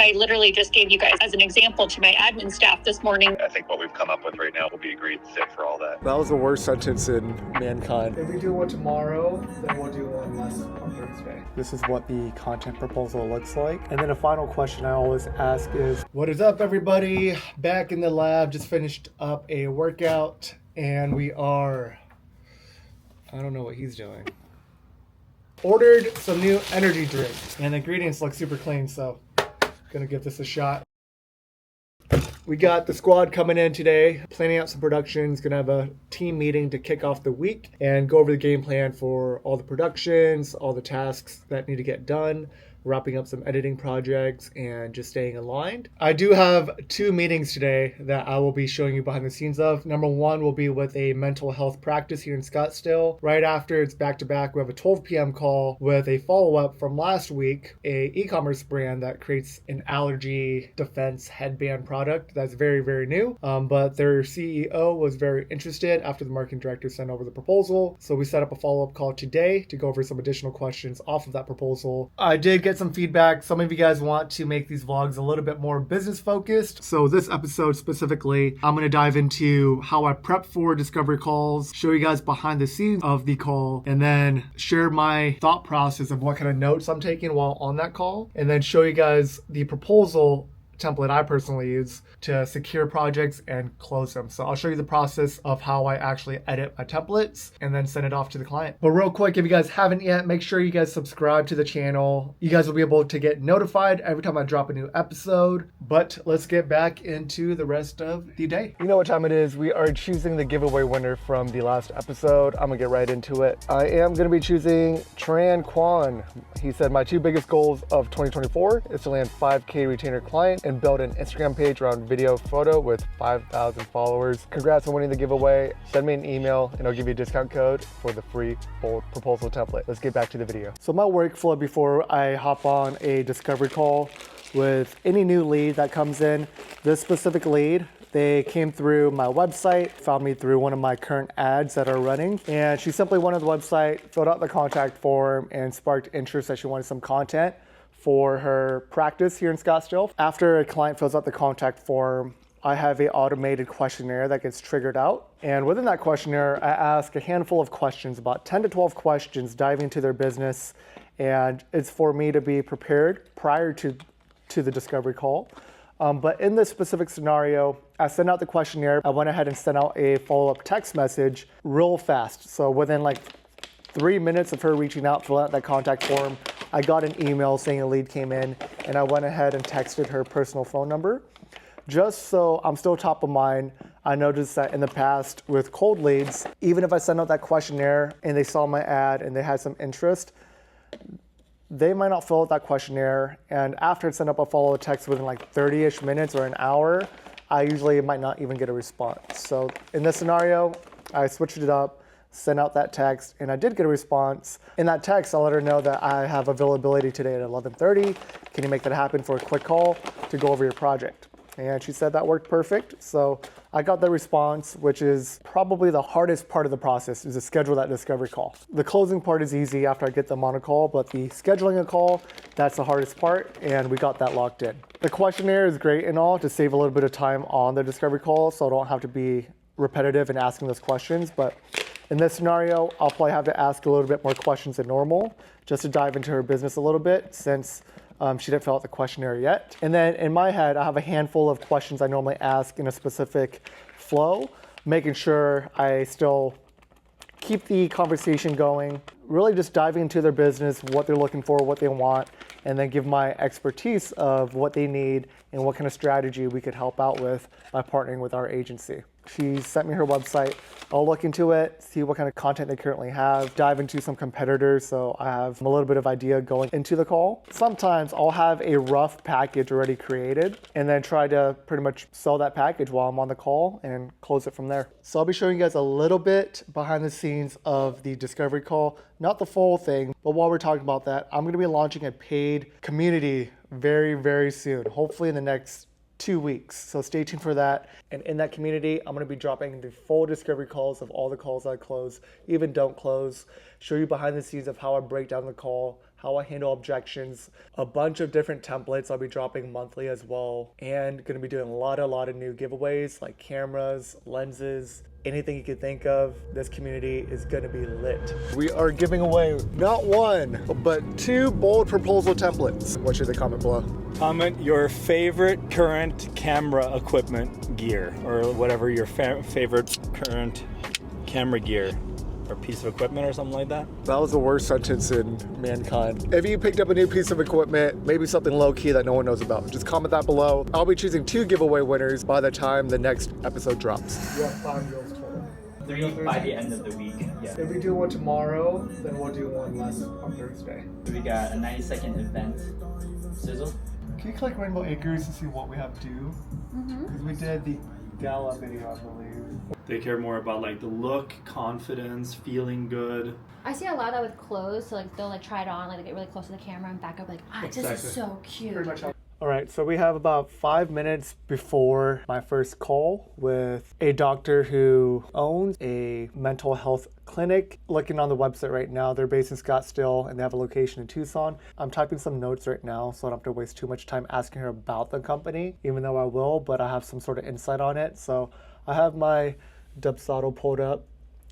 I literally just gave you guys as an example to my admin staff this morning. I think what we've come up with right now will be a great fit for all that. That was the worst sentence in mankind. If we do one tomorrow, then we'll do one less on Thursday. This is what the content proposal looks like. And then a final question I always ask is, what is up, everybody? Back in the lab, just finished up a workout, and we are, I don't know what he's doing. Ordered some new energy drinks, and the ingredients look super clean, so gonna give this a shot. We got the squad coming in today, planning out some productions, gonna have a team meeting to kick off the week and go over the game plan for all the productions, all the tasks that need to get done, wrapping up some editing projects, and just staying aligned. I do have 2 meetings today that I will be showing you behind the scenes of. Number 1 will be with a mental health practice here in Scottsdale. Right after, it's back to back. We have a 12 p.m. call with a follow-up from last week, a e-commerce brand that creates an allergy defense headband product that's very, very new. But their CEO was very interested after the marketing director sent over the proposal. So we set up a follow-up call today to go over some additional questions off of that proposal. I did get some feedback. Some of you guys want to make these vlogs a little bit more business focused. So this episode specifically, I'm going to dive into how I prep for discovery calls, show you guys behind the scenes of the call, and then share my thought process of what kind of notes I'm taking while on that call, and then show you guys the proposal template I personally use to secure projects and close them. So I'll show you the process of how I actually edit my templates and then send it off to the client. But real quick, if you guys haven't yet, make sure you guys subscribe to the channel. You guys will be able to get notified every time I drop a new episode. But let's get back into the rest of the day. You know what time it is. We are choosing the giveaway winner from the last episode. I'm gonna get right into it. I am gonna be choosing Tran Kwan. He said, my 2 biggest goals of 2024 is to land 5K retainer client and build an Instagram page around video photo with 5,000 followers. Congrats on winning the giveaway. Send me an email and I'll give you a discount code for the free proposal template. Let's get back to the video. So my workflow before I hop on a discovery call with any new lead that comes in, this specific lead, they came through my website, found me through one of my current ads that are running, and she simply went on the website, filled out the contact form, and sparked interest that she wanted some content for her practice here in Scottsdale. After a client fills out the contact form, I have an automated questionnaire that gets triggered out. And within that questionnaire, I ask a handful of questions, about 10 to 12 questions diving into their business. And it's for me to be prepared prior to the discovery call. But in this specific scenario, I sent out the questionnaire. I went ahead and sent out a follow-up text message real fast. So within like 3 minutes of her reaching out, filling out that contact form, I got an email saying a lead came in, and I went ahead and texted her personal phone number. Just so I'm still top of mind, I noticed that in the past with cold leads, even if I sent out that questionnaire and they saw my ad and they had some interest, they might not fill out that questionnaire. And after I send up a follow-up text within like 30-ish minutes or an hour, I usually might not even get a response. So in this scenario, I switched it up, sent out that text, and I did get a response. In that text, I let her know that I have availability today at 11:30. Can you make that happen for a quick call to go over your project? And she said that worked perfect. So I got the response, which is probably the hardest part of the process, is to schedule that discovery call. The closing part is easy after I get them on a call, but the scheduling a call, that's the hardest part, and we got that locked in. The questionnaire is great and all to save a little bit of time on the discovery call, so I don't have to be repetitive in asking those questions. But in this scenario, I'll probably have to ask a little bit more questions than normal just to dive into her business a little bit, since she didn't fill out the questionnaire yet. And then in my head, I have a handful of questions I normally ask in a specific flow, making sure I still keep the conversation going, really just diving into their business, what they're looking for, what they want, and then give my expertise of what they need and what kind of strategy we could help out with by partnering with our agency. She sent me her website. I'll look into it, see what kind of content they currently have, dive into some competitors so I have a little bit of idea going into the call. Sometimes I'll have a rough package already created and then try to pretty much sell that package while I'm on the call and close it from there. So I'll be showing you guys a little bit behind the scenes of the discovery call, not the full thing, but while we're talking about that, I'm gonna be launching a paid community very, very soon, hopefully in the next 2 weeks. So stay tuned for that. And in that community, I'm going to be dropping the full discovery calls of all the calls I close, even don't close, show you behind the scenes of how I break down the call, how I handle objections, a bunch of different templates I'll be dropping monthly as well, and going to be doing a lot of new giveaways like cameras, lenses, anything you could think of. This community is going to be lit. We are giving away not one, but 2 bold proposal templates. What should they comment below? Comment your favorite current camera equipment gear, or whatever your favorite current camera gear or piece of equipment or something like that. That was the worst sentence in mankind. If you picked up a new piece of equipment, maybe something low-key that no one knows about, just comment that below. I'll be choosing 2 giveaway winners by the time the next episode drops. You have 5 deals total. 3 by the end of the week. Yeah. If we do one tomorrow, then we'll do one less on Thursday. We got a 90-second event sizzle. Can you click Rainbow Acres to see what we have due? Because we did the gala video, I believe. They care more about like the look, confidence, feeling good. I see a lot of that with clothes, so like they'll like try it on, like they get really close to the camera and back up like, this is so cute. Pretty much. All right, so we have about 5 minutes before my first call with a doctor who owns a mental health clinic. Looking on the website right now, they're based in Scottsdale and they have a location in Tucson. I'm typing some notes right now so I don't have to waste too much time asking her about the company, even though I will, but I have some sort of insight on it. So I have my Dubsado pulled up,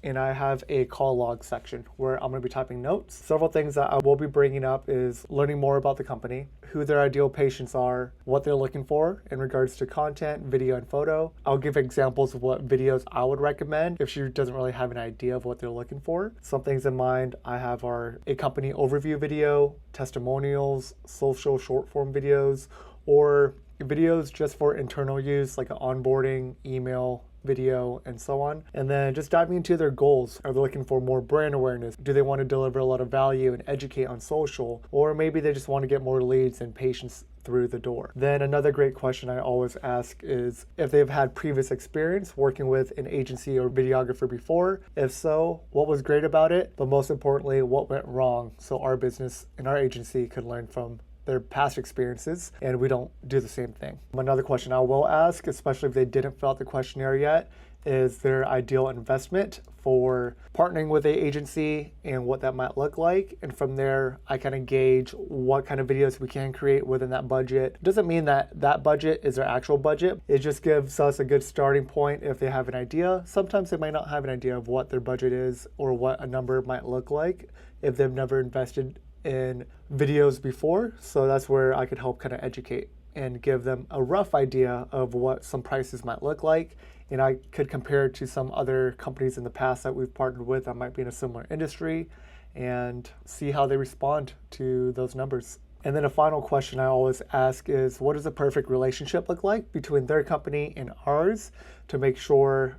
and I have a call log section where I'm going to be typing notes. Several things that I will be bringing up is learning more about the company, who their ideal patients are, what they're looking for in regards to content, video, and photo. I'll give examples of what videos I would recommend if she doesn't really have an idea of what they're looking for. Some things in mind I have are a company overview video, testimonials, social short form videos, or videos just for internal use like an onboarding, email, video, and so on. And then just diving into their goals. Are they looking for more brand awareness? Do they want to deliver a lot of value and educate on social? Or maybe they just want to get more leads and patients through the door. Then another great question I always ask is if they've had previous experience working with an agency or videographer before. If so, what was great about it? But most importantly, what went wrong so our business and our agency could learn from their past experiences and we don't do the same thing. Another question I will ask, especially if they didn't fill out the questionnaire yet, is their ideal investment for partnering with an agency and what that might look like. And from there, I kind of gauge what kind of videos we can create within that budget. It doesn't mean that that budget is their actual budget. It just gives us a good starting point if they have an idea. Sometimes they might not have an idea of what their budget is or what a number might look like if they've never invested in videos before. So that's where I could help kind of educate and give them a rough idea of what some prices might look like. And I could compare it to some other companies in the past that we've partnered with that might be in a similar industry and see how they respond to those numbers. And then a final question I always ask is, what does a perfect relationship look like between their company and ours to make sure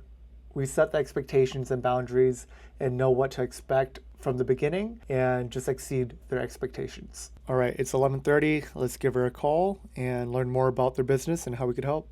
we set the expectations and boundaries and know what to expect from the beginning and just exceed their expectations. All right, it's 11:30. Let's give her a call and learn more about their business and how we could help.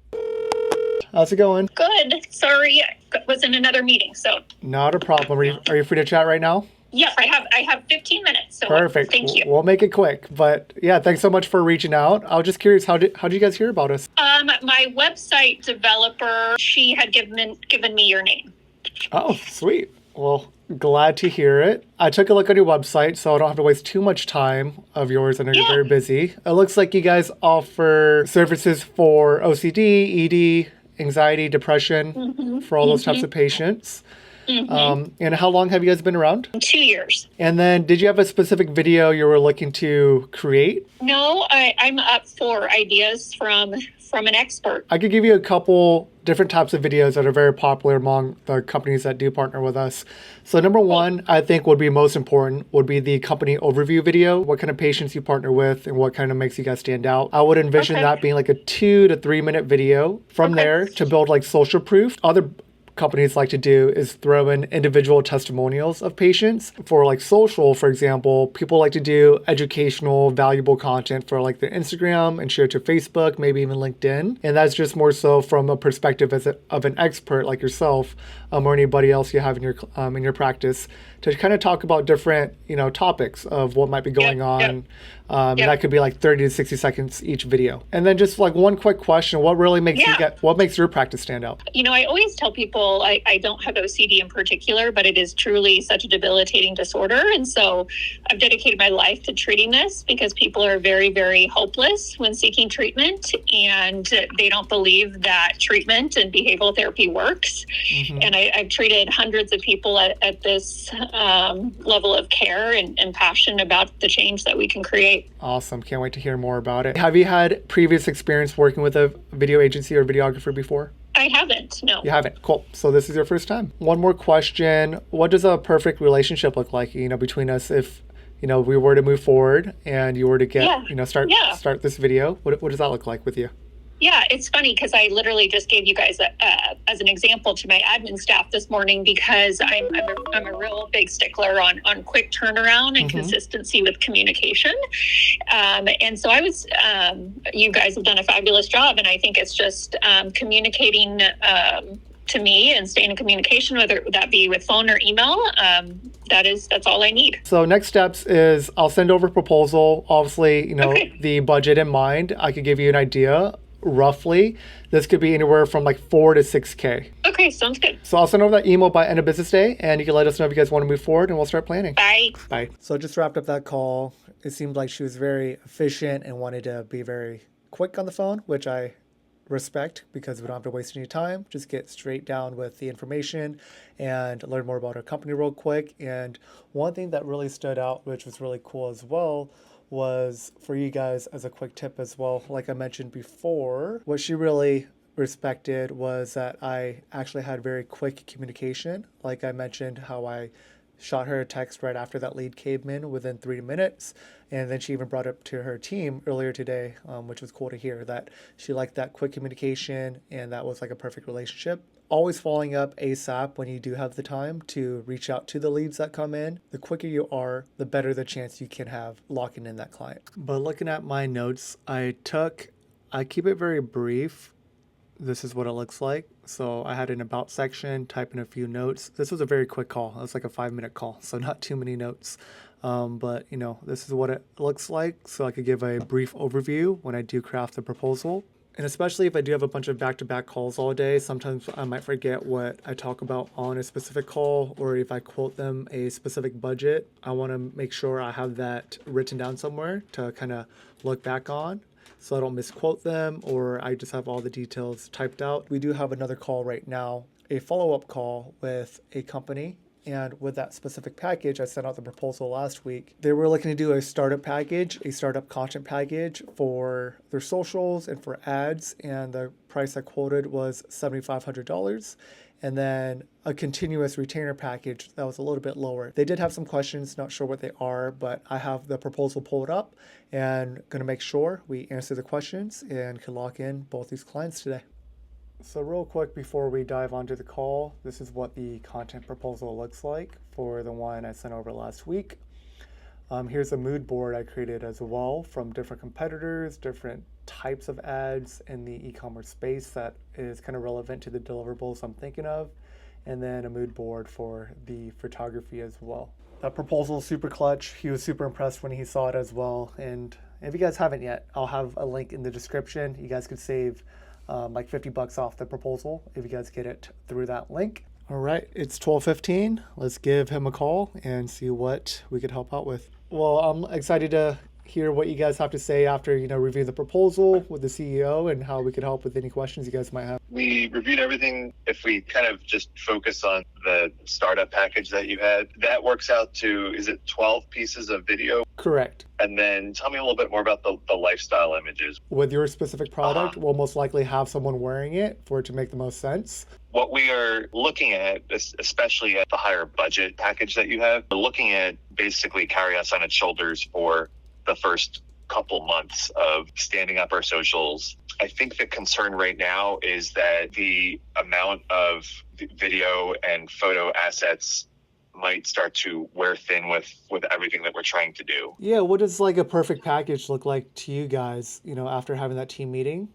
How's it going? Good. Sorry, I was in another meeting, so. Not a problem. Are you free to chat right now? Yes, I have 15 minutes. So Perfect. Thank you. We'll make it quick. But yeah, thanks so much for reaching out. I was just curious, how did you guys hear about us? My website developer, she had given me your name. Oh, sweet. Well, glad to hear it. I took a look on your website, so I don't have to waste too much time of yours. I know you're very busy. It looks like you guys offer services for OCD, ED, anxiety, depression, for all those types of patients. And how long have you guys been around? 2 years. And then did you have a specific video you were looking to create? No, I'm up for ideas from an expert. I could give you a couple different types of videos that are very popular among the companies that do partner with us. So number one, I think would be most important would be the company overview video, what kind of patients you partner with and what kind of makes you guys stand out. I would envision that being like a 2 to 3 minute video. From there to build like social proof. Other companies like to do is throw in individual testimonials of patients. For like social, for example, people like to do educational, valuable content for like their Instagram and share to Facebook, maybe even LinkedIn. And that's just more so from a perspective of an expert like yourself or anybody else you have in your practice to kind of talk about different, topics of what might be going on. And that could be like 30 to 60 seconds each video. And then just like one quick question, what really makes what makes your practice stand out? I always tell people people, I don't have OCD in particular, but it is truly such a debilitating disorder. And so I've dedicated my life to treating this because people are very, very hopeless when seeking treatment, and they don't believe that treatment and behavioral therapy works. And I've treated hundreds of people at this level of care and passion about the change that we can create. Awesome. Can't wait to hear more about it. Have you had previous experience working with a video agency or videographer before? I haven't, no. You haven't? Cool. So this is your first time. One more question. What does a perfect relationship look like, between us if, we were to move forward and you were to get, start this video? What does that look like with you? Yeah, it's funny because I literally just gave you guys as an example to my admin staff this morning, because I'm a real big stickler on quick turnaround and consistency with communication. And so you guys have done a fabulous job, and I think it's just communicating to me and staying in communication, whether that be with phone or email. That's all I need. So next steps is I'll send over a proposal. Obviously, the budget in mind. I could give you an idea. Roughly, this could be anywhere from like 4 to 6K. Okay, sounds good. So I'll send over that email by end of business day, and you can let us know if you guys want to move forward, and we'll start planning. Bye. So just wrapped up that call. It seemed like she was very efficient and wanted to be very quick on the phone, which I respect because we don't have to waste any time. Just get straight down with the information and learn more about our company real quick. And one thing that really stood out, which was really cool as well, was for you guys as a quick tip as well. Like I mentioned before, what she really respected was that I actually had very quick communication. Like I mentioned how I shot her a text right after that lead came in within 3 minutes. And then she even brought it to her team earlier today, which was cool to hear that she liked that quick communication, and that was like a perfect relationship. Always following up ASAP when you do have the time to reach out to the leads that come in. The quicker you are, the better the chance you can have locking in that client. But looking at my notes, I keep it very brief. This is what it looks like. So I had an about section, type in a few notes. This was a very quick call. It was like a 5-minute call, so not too many notes. But this is what it looks like. So I could give a brief overview when I do craft the proposal. And especially if I do have a bunch of back-to-back calls all day, sometimes I might forget what I talk about on a specific call, or if I quote them a specific budget, I want to make sure I have that written down somewhere to kind of look back on, so I don't misquote them, or I just have all the details typed out. We do have another call right now, a follow-up call with a company. And with that specific package, I sent out the proposal last week. They were looking to do a startup package, a startup content package for their socials and for ads. And the price I quoted was $7,500. And then a continuous retainer package that was a little bit lower. They did have some questions, not sure what they are, but I have the proposal pulled up and going to make sure we answer the questions and can lock in both these clients today. So real quick before we dive onto the call, this is what the content proposal looks like for the one I sent over last week. Here's a mood board I created as well from different competitors, different types of ads in the e-commerce space that is kind of relevant to the deliverables I'm thinking of, and then a mood board for the photography as well. That proposal is super clutch. He was super impressed when he saw it as well. And if you guys haven't yet, I'll have a link in the description. You guys could save like $50 off the proposal if you guys get it through that link. All right, it's 12:15. Let's give him a call and see what we could help out with. Well, I'm excited to hear what you guys have to say after, review the proposal with the CEO and how we could help with any questions you guys might have. We reviewed everything. If we kind of just focus on the startup package that you had, that works out to, is it 12 pieces of video? Correct. And then tell me a little bit more about the lifestyle images. With your specific product, we'll most likely have someone wearing it for it to make the most sense. What we are looking at, especially at the higher budget package that you have, we're looking at basically carry us on its shoulders for the first couple months of standing up our socials. I think the concern right now is that the amount of video and photo assets might start to wear thin with everything that we're trying to do. Yeah, what does like a perfect package look like to you guys, after having that team meeting?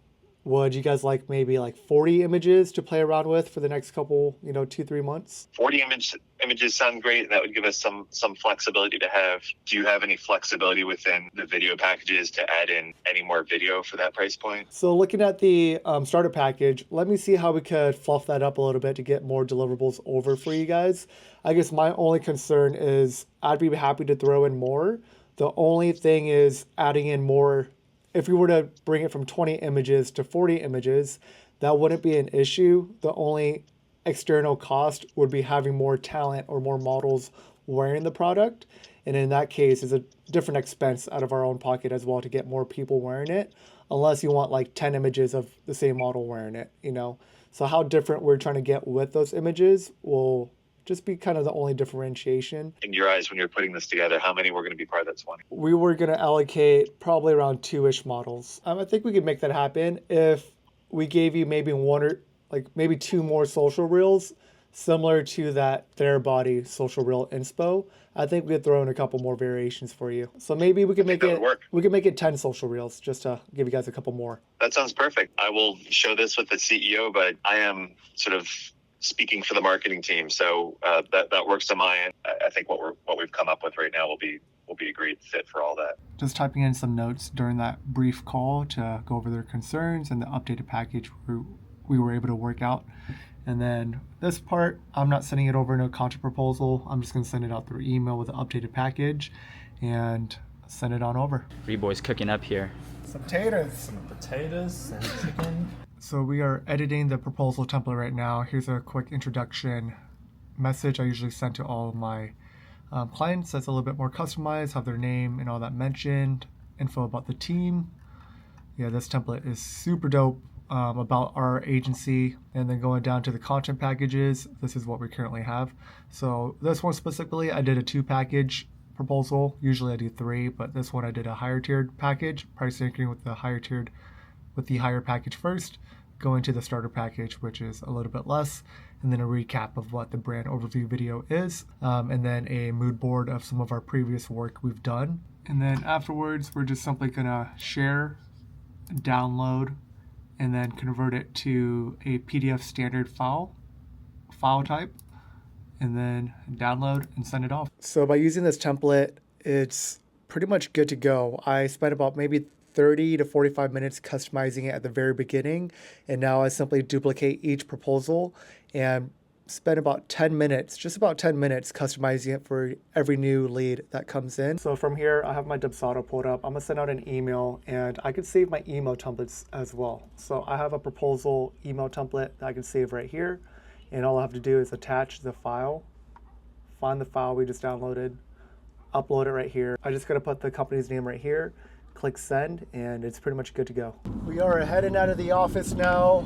Would you guys like maybe like 40 images to play around with for the next couple, 2-3 months? 40 images sound great, and that would give us some flexibility to have. Do you have any flexibility within the video packages to add in any more video for that price point? So looking at the starter package, let me see how we could fluff that up a little bit to get more deliverables over for you guys. I guess my only concern is I'd be happy to throw in more. The only thing is adding in more. If we were to bring it from 20 images to 40 images, that wouldn't be an issue. The only external cost would be having more talent or more models wearing the product. And in that case, it's a different expense out of our own pocket as well to get more people wearing it, unless you want like 10 images of the same model wearing it, you know? So how different we're trying to get with those images will just be kind of the only differentiation. In your eyes, when you're putting this together, how many were going to be part of that 20? We were going to allocate probably around 2-ish models. I think we could make that happen if we gave you maybe one or like maybe 2 more social reels similar to that Their Body social reel inspo. I think we could throw in a couple more variations for you. So maybe we could make it 10 social reels just to give you guys a couple more. That sounds perfect. I will show this with the CEO, but I am sort of speaking for the marketing team, so that works to my end. I think what we've come up with right now will be a great fit for all that. Just typing in some notes during that brief call to go over their concerns and the updated package we were able to work out. And then this part, I'm not sending it over in a content proposal. I'm just going to send it out through email with the updated package and send it on over. Boys cooking up here. Some potatoes. Some potatoes and chicken. So we are editing the proposal template right now. Here's a quick introduction message I usually send to all of my clients. That's a little bit more customized, have their name and all that mentioned, info about the team. Yeah, this template is super dope. About our agency, and then going down to the content packages, this is what we currently have. So this one specifically, I did a 2-package proposal. Usually I do 3, but this one I did a higher tiered package, price anchoring with the higher package first, going to the starter package, which is a little bit less, and then a recap of what the brand overview video is, and then a mood board of some of our previous work we've done. And then afterwards, we're just simply gonna share, download, and then convert it to a PDF standard file type, and then download and send it off. So by using this template, it's pretty much good to go. I spent about maybe 30 to 45 minutes customizing it at the very beginning, and now I simply duplicate each proposal and spend about 10 minutes, just about 10 minutes customizing it for every new lead that comes in. So from here, I have my Dubsado pulled up. I'm gonna send out an email, and I could save my email templates as well. So I have a proposal email template that I can save right here, and all I have to do is attach the file, find the file we just downloaded, upload it right here. I just gotta put the company's name right here, click send, and it's pretty much good to go. We are heading out of the office now.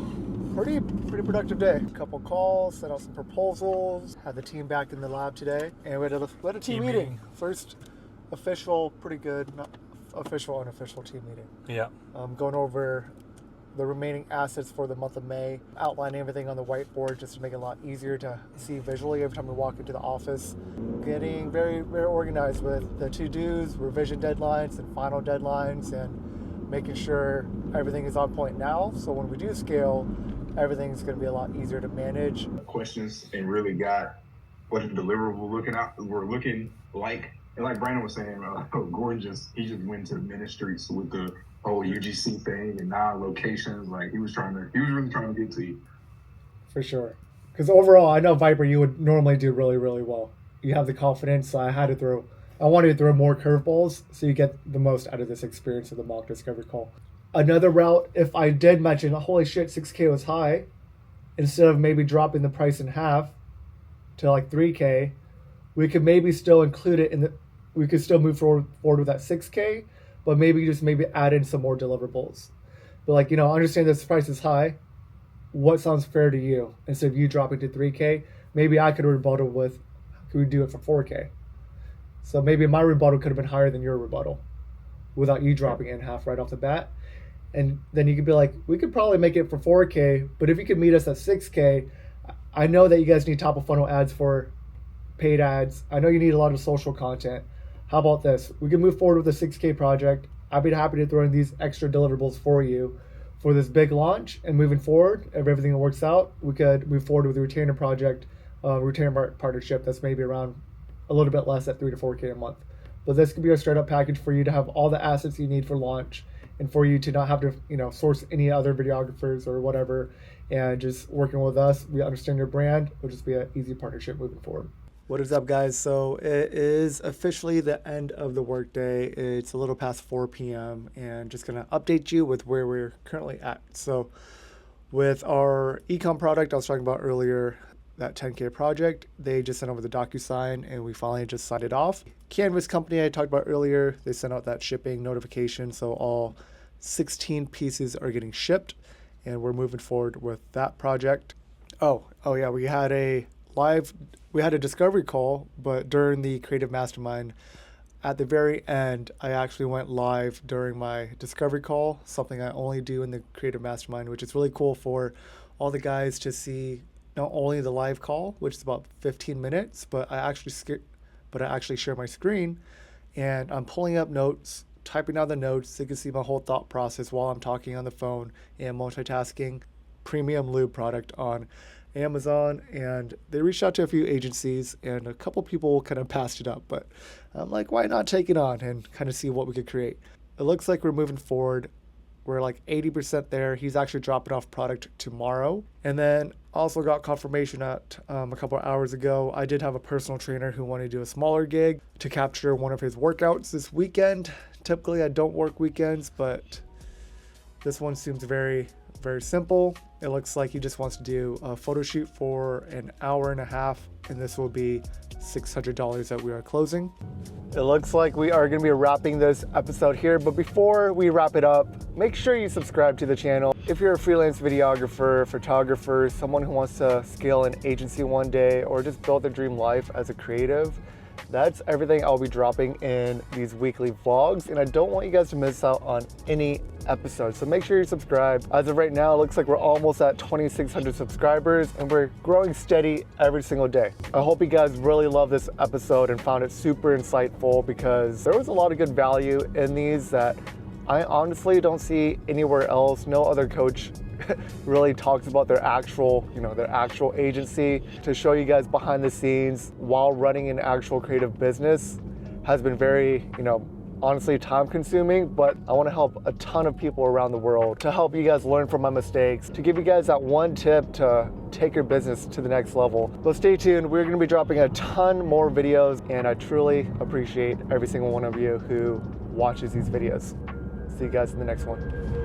Pretty productive day. A couple calls, sent out some proposals, had the team back in the lab today, and we had a team meeting. First official, pretty good, not official, unofficial team meeting. Yeah. Going over the remaining assets for the month of May, outlining everything on the whiteboard just to make it a lot easier to see visually every time we walk into the office. Getting very, very organized with the to-dos, revision deadlines, and final deadlines, and making sure everything is on point now. So when we do scale, everything's going to be a lot easier to manage. Questions and really got what the deliverable we're looking like. And like Brandon was saying, Gordon he just went to the ministries with the whole UGC thing and 9 locations. Like he was really trying to get to you. For sure. Because overall, I know Viper, you would normally do really, really well. You have the confidence, so I wanted to throw more curveballs so you get the most out of this experience of the mock discovery call. Another route, if I did mention, holy shit, 6K was high, instead of maybe dropping the price in half to like 3K, we could maybe still include it we could still move forward with that 6K, but maybe add in some more deliverables. But like, I understand this price is high. What sounds fair to you? Instead of you dropping to 3K, maybe I could rebuttal could we do it for 4K? So maybe my rebuttal could have been higher than your rebuttal without you dropping it in half right off the bat. And then you could be like, we could probably make it for 4K, but if you could meet us at 6K, I know that you guys need top of funnel ads for paid ads. I know you need a lot of social content. How about this? We can move forward with the 6K project. I'd be happy to throw in these extra deliverables for you for this big launch. And moving forward, if everything works out, we could move forward with the retainer project retainer partnership that's maybe around a little bit less at 3 to 4K a month. But this could be a startup package for you to have all the assets you need for launch, and for you to not have to, source any other videographers or whatever. And just working with us, we understand your brand. It'll just be an easy partnership moving forward. What is up, guys? So it is officially the end of the workday. It's a little past 4 p.m. and just going to update you with where we're currently at. So with our ecom product I was talking about earlier, that 10K project, they just sent over the DocuSign and we finally just signed it off. Canvas company I talked about earlier, they sent out that shipping notification. So all 16 pieces are getting shipped and we're moving forward with that project. Oh yeah, we had a discovery call, but during the Creative Mastermind, at the very end, I actually went live during my discovery call, something I only do in the Creative Mastermind, which is really cool for all the guys to see not only the live call, which is about 15 minutes, but I actually share my screen and I'm pulling up notes, typing down the notes. So you can see my whole thought process while I'm talking on the phone and multitasking. Premium lube product on Amazon, and they reached out to a few agencies and a couple people kind of passed it up, but I'm like, why not take it on and kind of see what we could create. It looks like we're moving forward. We're like 80% there. He's actually dropping off product tomorrow. And then also got confirmation at a couple of hours ago. I did have a personal trainer who wanted to do a smaller gig to capture one of his workouts this weekend. Typically I don't work weekends, but this one seems very, very simple. It looks like he just wants to do a photo shoot for an hour and a half, and this will be $600 that we are closing. It looks like we are going to be wrapping this episode here, but before we wrap it up, make sure you subscribe to the channel. If you're a freelance videographer, photographer, someone who wants to scale an agency one day, or just build their dream life as a creative, that's everything I'll be dropping in these weekly vlogs, and I don't want you guys to miss out on any episodes. So make sure you subscribe. As of right now, it looks like we're almost at 2,600 subscribers and we're growing steady every single day. I hope you guys really love this episode and found it super insightful, because there was a lot of good value in these that I honestly don't see anywhere else. No other coach really talks about their actual agency. To show you guys behind the scenes while running an actual creative business has been very, honestly time consuming, but I want to help a ton of people around the world, to help you guys learn from my mistakes, to give you guys that one tip to take your business to the next level. But stay tuned, we're going to be dropping a ton more videos, and I truly appreciate every single one of you who watches these videos. See you guys in the next one.